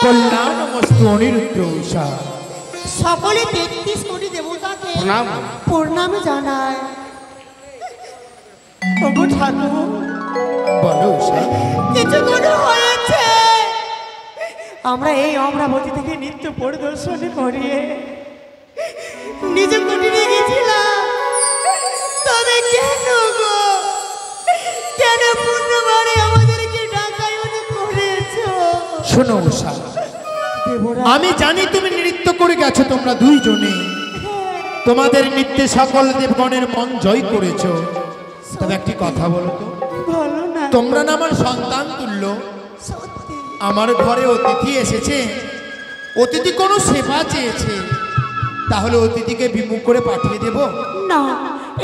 কল্যাণমস্তু অনিরুদ্ধ উষা। সকলে ৩৩ কোটি দেবতাকে প্রণাম জানায়। ওগো ঠাকুর, বলো উষা। কিছুক্ষণ হয়েছে আমরা এই অমরাবতী থেকে নৃত্য পরিদর্শন করিয়ে নিজে কুটিরে গেছিলাম। তবে কেন গো, কেন পূর্ণবারে আমাদেরকে ডাকায়ন করেছো? শোনো উষা, আমি জানি তুমি নৃত্য করে গেছো তোমরা দুইজনে। তোমাদের নৃত্যে সকল দেবগণের মন জয় করেছো। তবে একটি কথা বলো তো, বলো না। তোমরা না আমার সন্তান তুল্য। সত্যি আমার ঘরে অতিথি এসেছে, অতিথি কোনো সেবা চেয়েছে, তাহলে অতিথিকে বিমুখ করে পাঠিয়ে দেব না,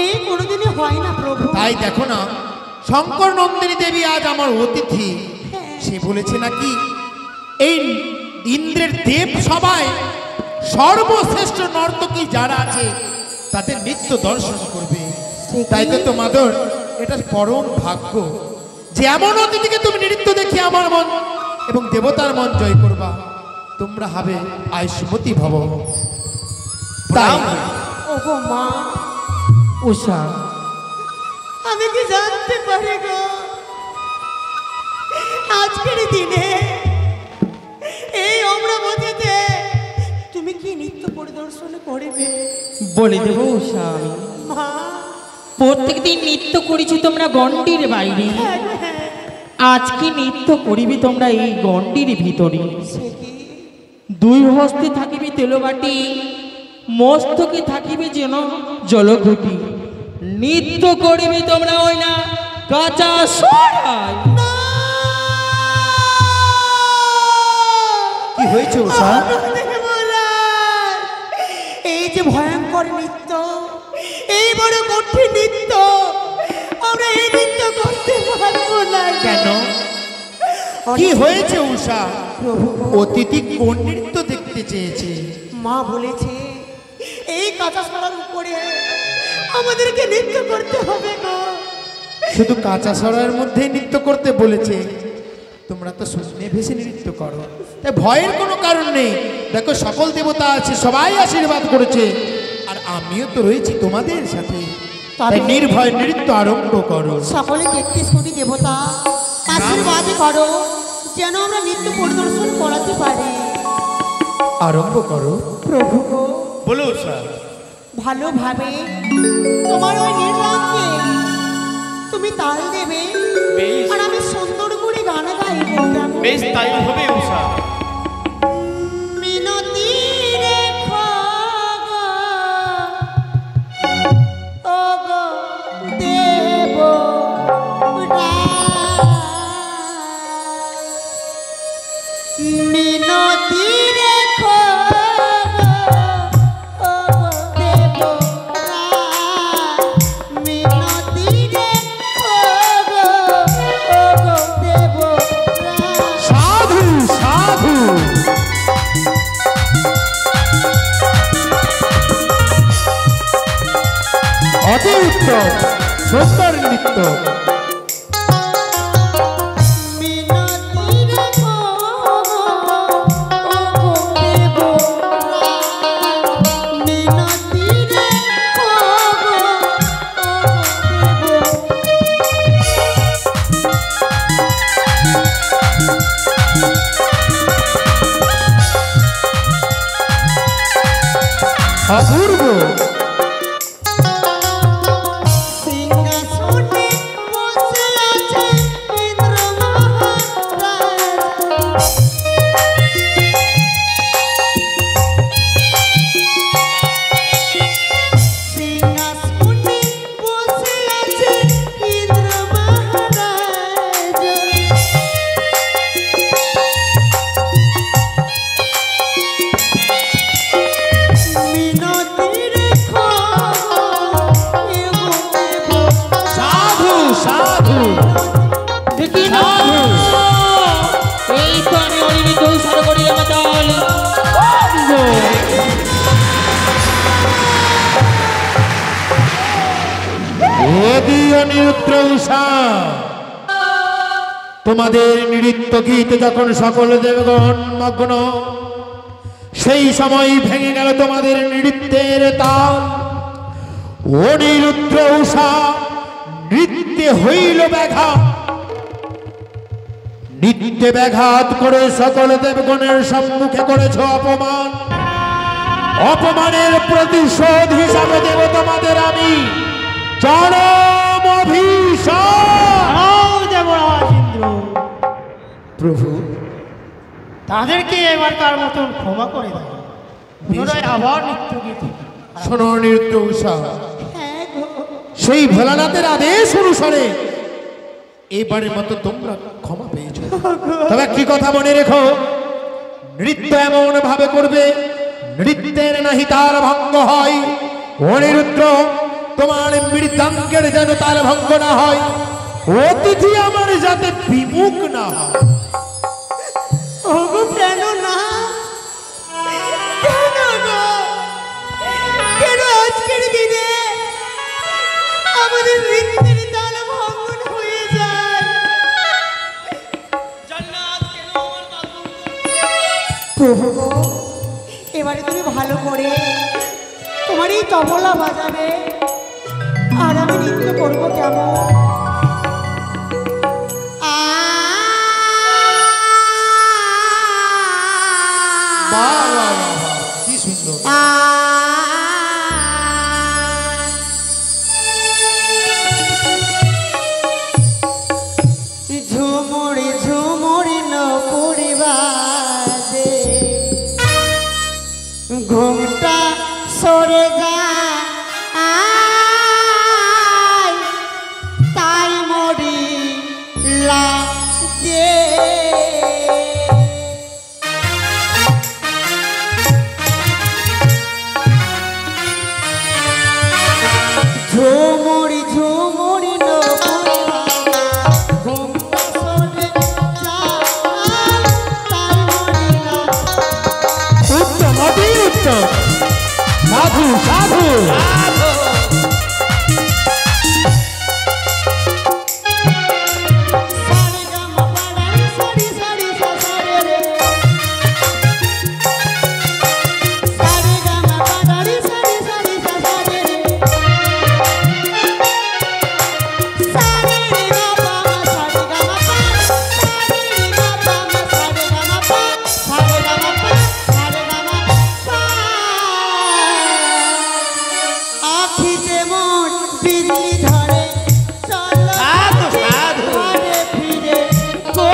এই কোনোদিনই হয় না প্রভু। তাই দেখো না, শঙ্কর নন্দিনী দেবী আজ আমার অতিথি। সে বলেছে নাকি এই ইন্দ্রের দেব সবাই সর্বশ্রেষ্ঠ নর্তকী যারা আছে তাদের নৃত্য দর্শন করবে। তাই তো তোমাদের এটা পরম ভাগ্য যে এমন অতিথিকে তুমি নৃত্য দেখে আমার মন এবং দেবতার মন জয় করবা। তোমরা হবে আয়ুষ্মতী ভব। তাই ওগো মা উষা, আমি কি জানতে পারি গো আজকের দিনে এই অমরাবতীতে তুমি কি নৃত্য পরিদর্শন করবে? বলে দেব উষা, আমি মা প্রত্যেক দিন নৃত্য করেছি তোমরা গণ্ডির বাইরে, আজকে নৃত্য করিবে তোমরা এই গণ্ডির ভিতরে। সে কি? দুই হস্তে থাকিবে তেলবাটি, মস্তকে থাকিবে যেন জলঘটি। নৃত্য করিবে তোমরা ওই না কাঁচা সরাই। কি হয়েছে উষা? এই যে ভয়ঙ্কর নৃত্য, এই বড় কঠিন নৃত্য, আমরা এই নৃত্য করতে পারবো না। কেন, কি হয়েছে উষা? অতিথি কোন নৃত্য দেখতে চেয়েছে? মা বলেছে এই কাঁচা সরার উপরে আমাদেরকে নৃত্য করতে হবে গো। শুধু কাঁচা সরার মধ্যেই নৃত্য করতে বলেছে? তোমরা তো শুনে ভেসে নৃত্য করো, তাই ভয়ের কোনো কারণ নেই। দেখো সকল দেবতা আছে, সবাই আশীর্বাদ করেছে, আর আমিও তো রয়েছি তোমাদের সাথে। তাই নির্ভয় নৃত্য আরম্ভ করো। সকলে ৩৩ কোটি দেবতা আশীর্বাদ করো যেন আমরা নৃত্য পরিদর্শন করাতে পারি। আরম্ভ করো প্রভু গো, বলো উষা। ভালোভাবে তোমার ওই নির্বাণকে তুমি তাল দেবে, আর আমি সুন্দর করে গান গাইবো। বেশ তাই হবে উষা। মিনতি রেখো গো, ও গো দেব মিনতি রেখো গো, ও গো দেব মিনতি রেখো গো, ও গো দেব। সাধু সাধু, অতি উত্তম সুন্দর নৃত্য। অপূর্ব সিংহাসনে বসে আছে ইন্দ্র মহারাজ। সিংহাসনে বসে আছে ইন্দ্র মহারাজ। মিনতি রেখো সাধু সাধু, দেখি না এই তো আমি ওই নৃত্য উৎসর্গ করি আমার তাহলে অনিরুদ্ধ উষা। তোমাদের নৃত্য গীত যখন সকল দেবগণ মগ্ন, সেই সময় ভেঙে গেল তোমাদের নৃত্যের তাল। অনিরুদ্র উষা নৃত্যে হইল ব্যাঘাত, নৃত্যে ব্যাঘাত করে সকল দেবগণের সম্মুখে করেছ অপমান। অপমানের প্রতিশোধ হিসাবে দেব তোমাদের আমি চরম অভিশাপ। দেবরাজ ইন্দ্র, প্রভু, তাদেরকে এবারকার মতন ক্ষমা করে দাও। পুনরায় আবার নিত্য গীত। শোনো নৃত্য উষা, হ্যাঁ গো, সেই ভোলানাথের আদেশ অনুসারে এবারের মতো তোমরা ক্ষমা পেয়েছ। তবে একটি কথা মনে রেখো, নৃত্য এমন ভাবে করবে নৃত্যের নাহি তার ভঙ্গ হয়। অনিরুদ্র, তোমার মৃদাঙ্গের যেন তার ভঙ্গ না হয়, অতিথি আমার যাতে বিমুখ না হয়। ওগো কেন না, কেন গো, কেন আজকের দিনে আমাদের নৃত্যের তাল ভঙ্গন হয়ে যায়? প্রভু গো, এবারে তুমি ভালো করে তোমার এই তবলা বাজাবে, আর আমি নৃত্য করবো কেমন? বাহ, বাহ, বাহ, বাহ, কি সুন্দর। ঝুমুরি ঝুমুরি নপুরি বাজে, ঘুমটা সরে যায়, তাই মরি লাগে। ঝুমুরি ঝুমুরি নপুরি বাজে, ঘুমটা সরে যায়, তাই মরি লাগে। উত্তম, অতি উত্তম। সাধু সাধু। সারে গামা পাড়াই সারি সারি সারে রে, সারে গামা পাড়াই সারি সারি সারে রে, সারে রে গামা সারে গামা পা, সারে রে গামা সারে গামা পা, সারে গামা পা, সারে গামা পা। আখিতে মন বিজলি ধরে, চলো সাধু, সাধু। ঘরে ফিরে গো।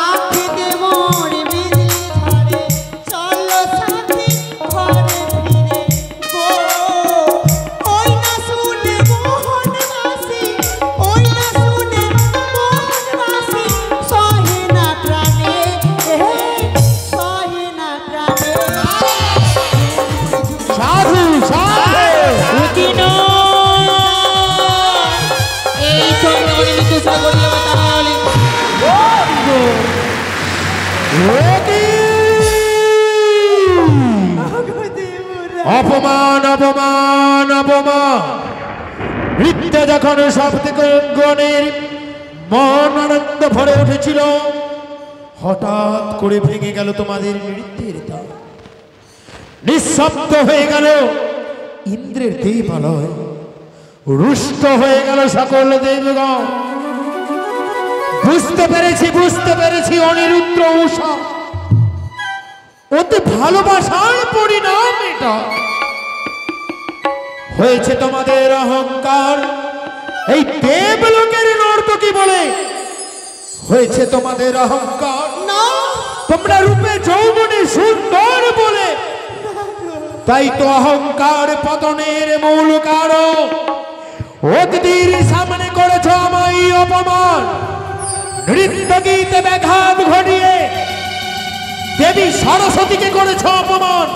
আখিতে মন বিজলি ধরে, চলো সাথী ঘরে ফিরে গো। ওই না শুনে মোহন বাসি, ওই না শুনে মোহন বাসি, সহে না প্রাণে, সহে না প্রাণে। সাধু সাধু। উদিন এই সঙ্গে অনিরুদ্ধ সাগরীয় তাহলে অপমান অপমান অপমান। নৃত্যে যখন সব থেকে গণের মন আনন্দ ভরে উঠেছিল, হঠাৎ করে ভেঙে গেল তোমাদের নৃত্যের তাল। নিঃশব্দ হয়ে গেল ইন্দ্রের দেবালয়, রুষ্ট হয়ে গেল সকল দেবগণ। বুঝতে পেরেছি অনিরুদ্র উষা, ওতে ভালোবাসার পরিণাম এটা। হয়েছে তোমাদের অহংকার, এই দেবলোকের নর্তকী বলে হয়েছে তোমাদের অহংকার। না, তোমরা রূপে যৌবনে সুন্দর বলে, তাই তো অহংকার পতনের মূল কারণ। অতিথির সামনে করেছ আমায় অপমান, নৃত্য গীতে ব্যাঘাত ঘটিয়ে দেবী সরস্বতীকে করেছ অপমান।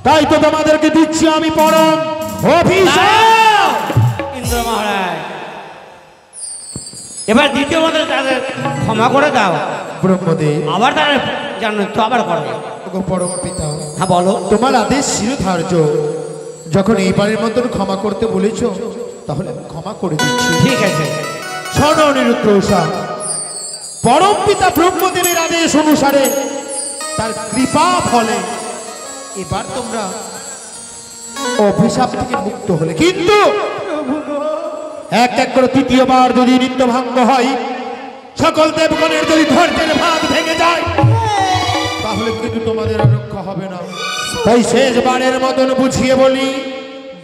তাই তো তোমাদেরকে দিচ্ছি আমি পরম অভিশাপ। ইন্দ্র মহারাজ, এবার দ্বিতীয় মতো তাদের ক্ষমা করে দাও। ব্রহ্মদেব, আবার তারা জানো তো আবার করবে। ওগো পরম পিতা, হ্যাঁ বলো। তোমার আদেশ শিরোধার্য। যখন এইবারের মতন ক্ষমা করতে বলেছ তাহলে আমি ক্ষমা করে দিচ্ছি। ঠিক আছে। শোনো অনিরুদ্ধ উষা, পরম পিতা ব্রহ্মদেবের আদেশ অনুসারে তার কৃপা ফলে এবার তোমরা অভিশাপ থেকে মুক্ত হলে, কিন্তু এক এক করে তৃতীয়বার যদি নিত্য ভঙ্গ হয়, সকল দেবগণের যদি ধৈর্যের ভাগ ভেঙে যায়, তাহলে কিন্তু তোমাদের আর রক্ষা হবে না। তাই শেষবারের মতন বুঝিয়ে বলি,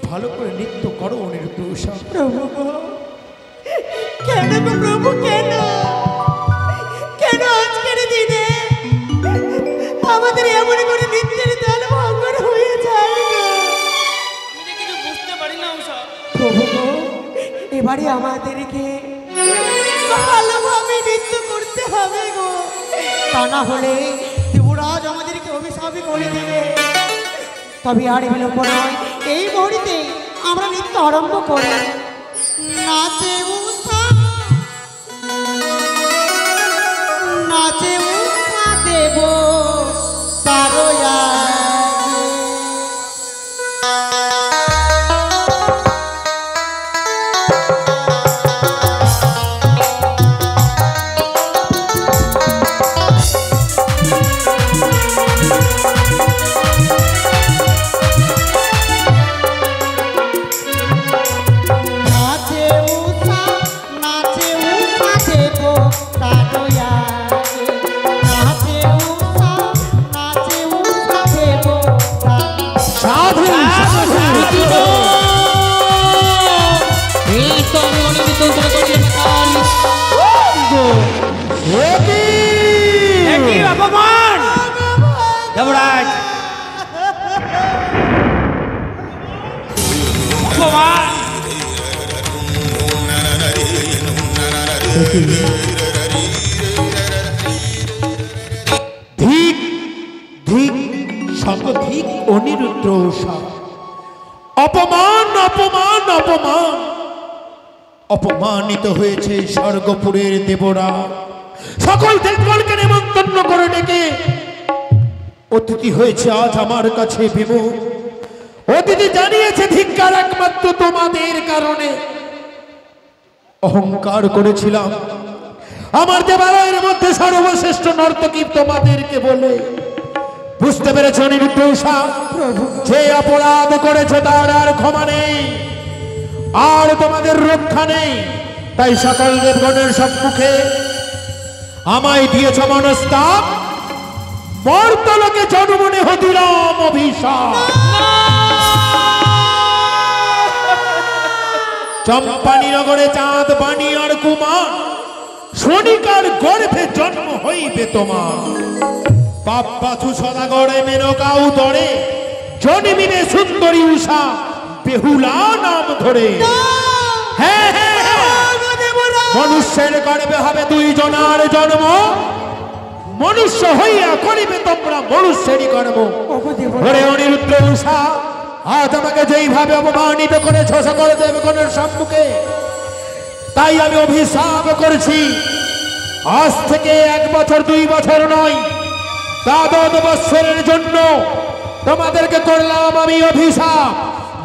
ভালো করে নৃত্য করো অনিরুদ্ধ উষা। কেন গো প্রভু, কেন কেন আজকের দিনে আমাদের এমন করে নৃত্যের দল ভঙ্গর হয়ে যায় গো? আমি যে কিছু বুঝতে পারি না উষা। প্রভু গো, এবারে আমাদেরকে ভালোভাবে নৃত্য করতে হবে গো, তা না হলে দেবরাজ আমাদেরকে অভিশাপই করে দেবে। তবে আর বিলম্ব নয়, এই মুহূর্তে আমরা নৃত্য আরম্ভ করি। নাচে উষা, নাচে উষা দেব তারো আগে। নাচে উষা, নাচে উষা দেব তারো আগে। নাচে উষা, নাচে উষা দেব তারো সাধু সাধু। এই তো আমি অনিরুদ্ধ উষা করলে এ কি? কি অপমান! দেবরাজ অপমান! ধিক ধিক সর্বধিক অনিরুদ্ধ উষা, অপমান অপমান অপমান। অপমানিত হয়েছে স্বর্গপুরের দেবরা, সকল দেবগণকে নিমন্ত্রণ করে ডেকে অতিথি হয়েছে আজ আমার কাছে বিমুখ। অতিথি জানিয়েছে ধিক্কার একমাত্র তোমাদের কারণে। অহংকার করেছিলাম আমার দেবালয়ের মধ্যে সর্বশ্রেষ্ঠ নর্তকী তোমাদেরকে বলে। বুঝতে পেরেছ অনিরুদ্ধ উষা, যে অপরাধ করেছে তার আর ক্ষমা নেই, আর তোমাদের রক্ষা নেই। তাই সকল দেবগণের সম্মুখে আমায় দিয়েছ মনস্তাপ, মর্তলোকে জন্মনে হতিরাম অভিশাপ। চম্পানীনগরে চাঁদ বাণী আর কুমার, শনিকার গর্ভে জন্ম হইবে তোমার। পাপ পাথু সদাগরে মেনকাউ দরে, জন্মিবে সুন্দরী উষা বেহুলা নাম ধরে। হ্যাঁ হ্যাঁ হ্যাঁ, মনুষ্যের গর্ভে হবে দুই জনার জন্ম, মনুষ্য হইয়া করিবে তোমরা মনুষ্যেরই কর্ম। ওরে অনিরুদ্ধ উষা, আজ আমাকে যেইভাবে অপমানিত করেছ সকল দেবগণের সম্মুখে, তাই আমি অভিশাপ করেছি। আজ থেকে 1 বছর 2 বছর নয়, 7 বৎসরের জন্য তোমাদেরকে করলাম আমি অভিশাপ।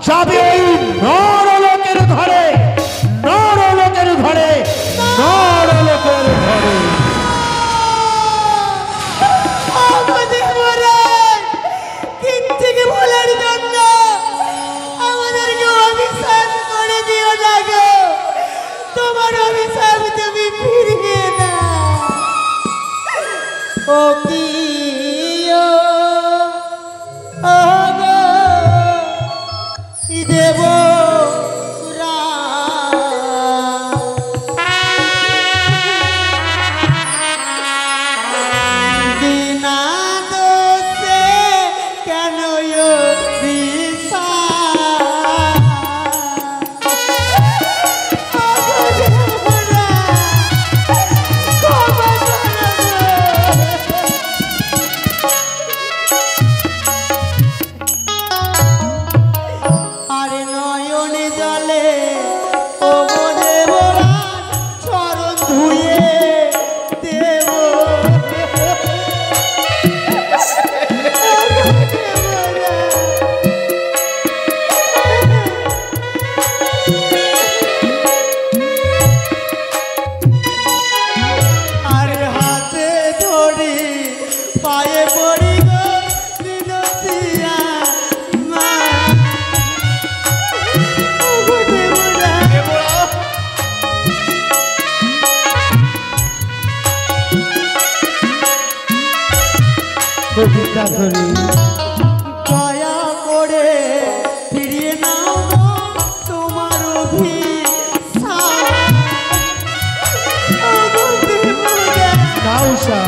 যাবে ওই নরলোকের ঘরে, নরলোকের ঘরে, নরলোকের ঘরে। কিচ্ছুকে বলার জন্য আমাদেরকে অভিশাপ করে দিও না গো, তোমার অভিশাপ তুমি ফিরিয়ে না। ও কি ও গো দেব বিদ্যাধরী দয়া করে ফিরিয়ে নাও গো তোমার অভিশাপ। ওগো দেবতা, না উষা,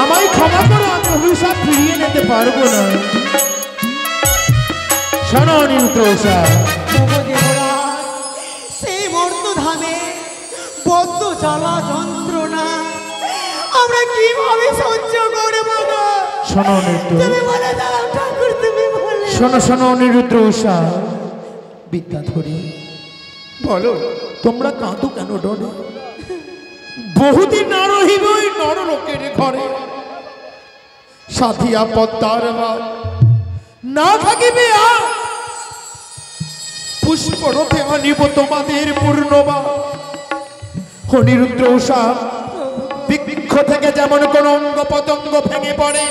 আমায় ক্ষমা করো, আমি অভিশাপ ফিরিয়ে নিতে পারবো না। শোনো অনিরুদ্ধ উষা, ওগো দেবরাজ, সেই মর্তধামে বদ্ধ জ্বালা যন্ত্রণা আমরা কিভাবে সহ্য করবো গো? শোনো অনিরুদ্ধ, তুমি বলে দাও ঠাকুর, তুমি বলে। শোনো শোনো অনিরুদ্ধ উষা বিদ্যাধরী, বলো তোমরা কাঁদো কেন ডরে? বহুদিন না রহিব ওই নরলোকের ঘরে, সাথিয়া পদ্মার বাদ না থাকিবে আর, পুষ্পরূপে আনিব তোমাদের পূর্ণবা। অনিরুদ্ধ উষা, বৃক্ষ থেকে যেমন কোন অঙ্গ পতঙ্গ ভেঙে পড়ে,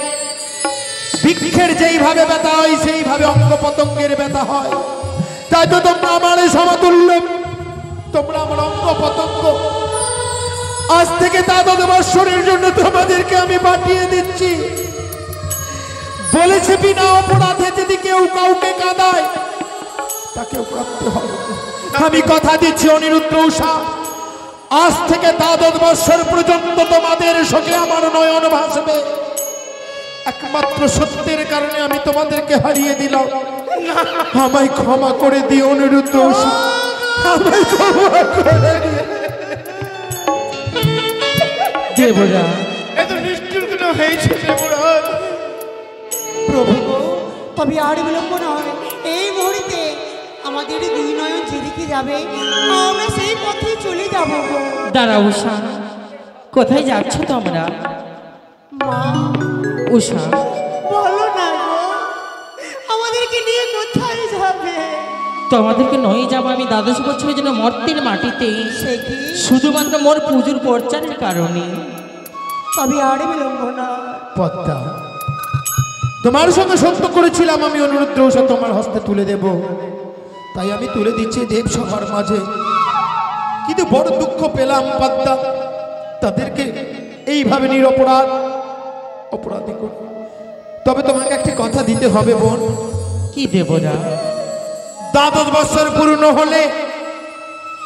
বৃক্ষের যেইভাবে ব্যথা হয় সেইভাবে অঙ্গ পতঙ্গের ব্যথা হয়, তাই তো তোমরা আমার সমতুল্য, তোমরা আমার অঙ্গ পতঙ্গ। আজ থেকে দ্বাদশ বৎসরের জন্য তোমাদেরকে আমি পাঠিয়ে দিচ্ছি। বলেছে বিনা অপরাধে যদি কেউ কাউকে কাঁদায় তাকেও কাঁদতে হবে। আমি কথা দিচ্ছি অনিরুদ্ধ উষা, আজ থেকে দ্বাদশ বৎসর পর্যন্ত তোমাদের শোকে আমার নয়ন ভাসবে। একমাত্র সত্যের কারণে আমি তোমাদেরকে হারিয়ে দিলাম। আমায় ক্ষমা করে দিও অনিরুদ্ধ উষা, আমায় ক্ষমা করে দিও। দেবরা, এত নিষ্ঠুর কেন হয়েছে দেবরাজ? প্রভু গো, তবে আর বিলম্ব নয়, এই মুহূর্তে আমাদের দুই নয়ন যেদিকে যাবে আমরা সেই পথে চলে যাব গো। দাঁড়া উষা, কোথায় যাচ্ছ তোমরা? মা, উষা, বলো না গো, আমাদেরকে নিয়ে কোথায় যাবে? তোমাদেরকে নয় যাবো আমি দ্বাদশ বছরের জন্য মর্তের মাটিতে, সে কি? শুধুমাত্র মোর পুজোর প্রচারের কারণে। তবে আর বিলম্ব না। পদ্মা, তোমার সঙ্গে সত্য করেছিলাম আমি অনিরুদ্ধ উষা তোমার হস্তে তুলে দেব, তাই আমি তুলে দিচ্ছি দেবসভার মাঝে। কিন্তু বড় দুঃখ পেলাম পদ্মা, তাদেরকে এইভাবে নিরপরাধ অপরাধী করে। তবে তোমাকে একটি কথা দিতে হবে বোন। কি দেবরা? দ্বাদশ বৎসর পূর্ণ হলে,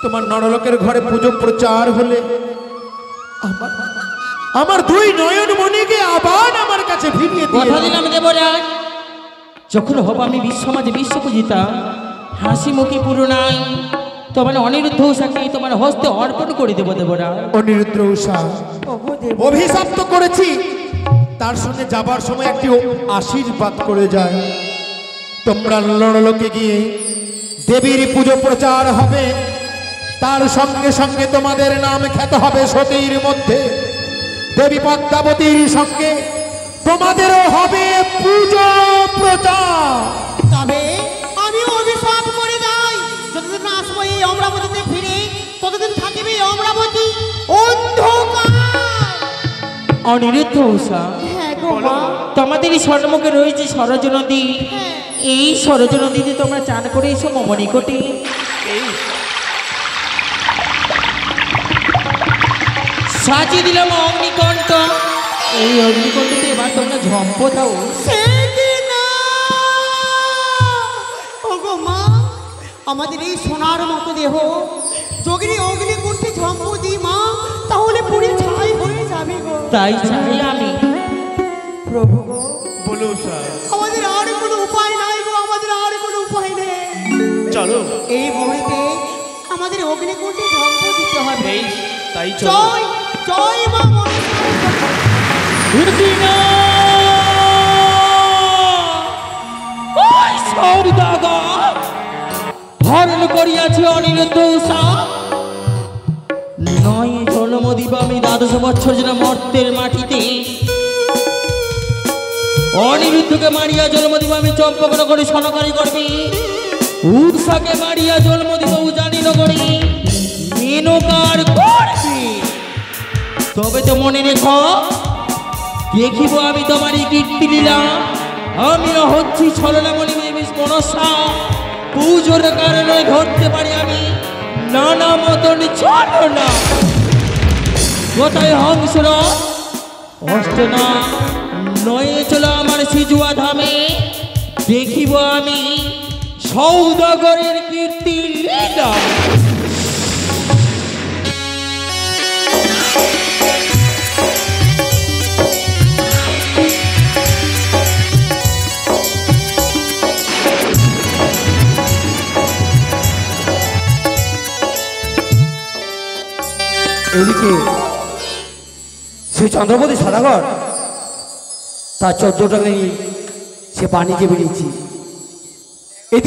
তোমার নরলোকের ঘরে পুজো প্রচার হলে, আমার দুই নয়ন মণিকে আবার আমার কাছে ফিরিয়ে কথা দিয়ে দিলাম দেবরাজ, যখন হব আমি বিশ্বমাঝে বিশ্বপূজিতা, হাসি মুখে পুরনাই তোমার অনিরুদ্ধ উষাকে তোমার হস্তে অর্পণ করে দেবো দেবরাজ। অনিরুদ্ধ উষা, ওগো দেব, অভিশাপ তো করেছি, তার সঙ্গে যাবার সময় একটি আশীর্বাদ করে যায়। তোমরা নরলোকে গিয়ে দেবীর পুজো প্রচার হবে, তার সঙ্গে সঙ্গে তোমাদের নাম খ্যাত হবে সতীর মধ্যে, দেবী পদ্মাবতীর সঙ্গে তোমাদেরও হবে পুজো প্রচার। তবে আমি অভিশাপ করে যাই, যতদিন না আসবো এই অমরাবতীতে ফিরে ততদিন থাকিবে এই অমরাবতী অন্ধকার। অনিরুদ্ধ উষা, হ্যাঁ গো মা, তোমাদের এই স্বর্ণমুখে রয়েছে সরজ নদী, এই সরজ নদীতে তোমরা চান করে এসো মম নিকটে। সাজিয়ে দিলাম অগ্নিকণ্ঠ, এই অগ্নিকণ্ঠতে এবার তোমরা ঝম্প দাও। সে কি না! ওগো মা, আমাদের এই সোনার মতো দেহ যোগিনী অগ্নিকুণ্ডে ঝম্প দিই মা, তাহলে পুরী ছাই হয়ে যাবে গো। তাই চাই আমি। প্রভু গো, বলো স্যার, আমাদের আর কোনো উপায় নাই গো, আমাদের আর কোনো উপায় নেই। চলো। এই মুহূর্তে আমাদের অগ্নিকুণ্ডে ঝম্প দিতে হবে। এই তাই চলো। জয় জয় মা উর্দিনা! ওই সৌদাগর হরণ করিয়াছে অনিরুদ্ধ উষা, নয় জন্ম দিব আমি দ্বাদশ বৎসর যেন মর্তের মাটিতে, অনিরুদ্ধকে মারিয়া জন্ম দিব আমি চম্পকনগরে সনকারী করবি, উষাকে মারিয়া জন্ম দিব উজানি নগরী মেনকার করবি। তবে তো মনে রেখো, দেখিব আমি তোমারই কীর্তি লীলা, আমিও হচ্ছি ছলনামণি মনসা, পুজোর কারণে ধরতে পারি আমি নানা মতন ছলনা। কোথায় হংসরা অষ্টনা নয়ে চলো আমার সিজুয়া ধামে, দেখিব আমি সৌদাগরের কীর্তি লীলা। এদিকে সেই চন্দ্রপতি সদাগর তার 14টা নিয়ে সে পানিকে বেরিয়েছি।